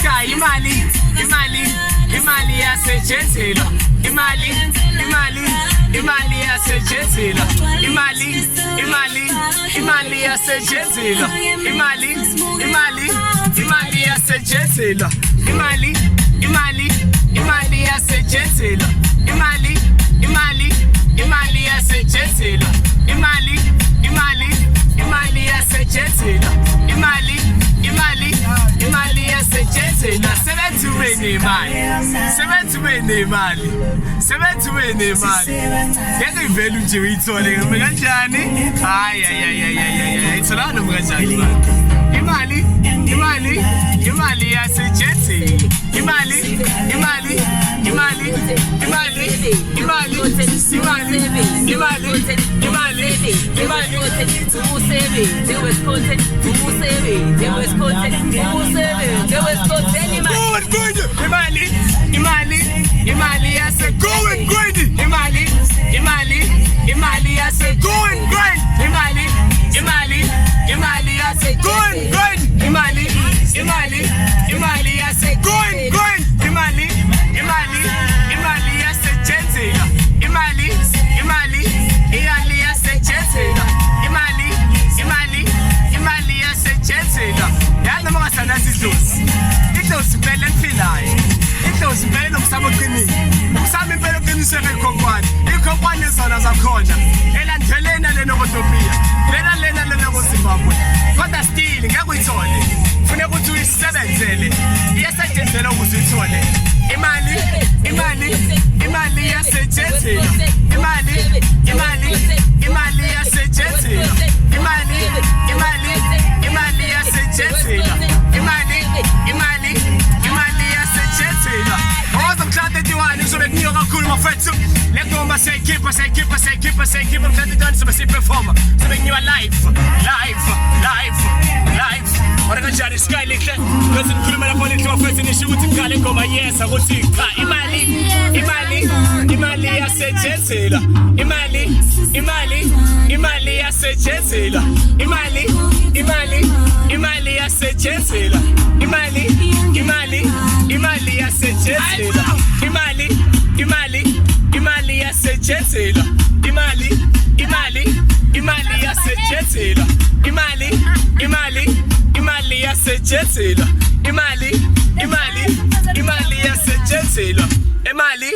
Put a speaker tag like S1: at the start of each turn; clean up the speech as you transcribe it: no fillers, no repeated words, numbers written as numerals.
S1: ekhaya imali yasetshenzelwa imali yasetshenzelwa imali yasetshenzelwa imali yasetshenzelwa imali yasetshenzelwa imali yasetshenzelwa imali yasetshenzelwa imali yasetshenzelwa sebenzi nemali ngeke ivele nje uyithole kanjani hayi ithola noma kanjani imali yasetshenzelwa imali yase going grind imali yase going grind imali yase going grind imali yase going grind imali yase tshenzela imali yase tshenzela imali yase tshenzela yana makasana sidlozi idlozi phela emphilayo idlozi phela nokusaba uqinile usami impela uqiniswe ikhonkwane zona zakhona elandzelena lenokodopia lena koZimbabwe kodwa still ngeke uyithole funeka ukuthi uyisebenzele iyasetshenzela ukuze uyithole imali yasetshenzela imali yasetshenzela imali yasetshenzela imali yasetshenzela oza mhla 31 uzobe kunywa kakhulu mafethu legomba seyikhipha mhla 31 sobe siperforma sobe kunywa live ora kanjani sky lihle bese nikhuluma lapho lihle mafethu nisho ukuthi kuqala ingoma yesa ukuthi cha imali yasetshenzela imali yasetshenzela imali yasetshenzela imali yasetshenzela imali yasetshenzela imali yasetshenzela imali yasetshenzela imali yasetshenzela imali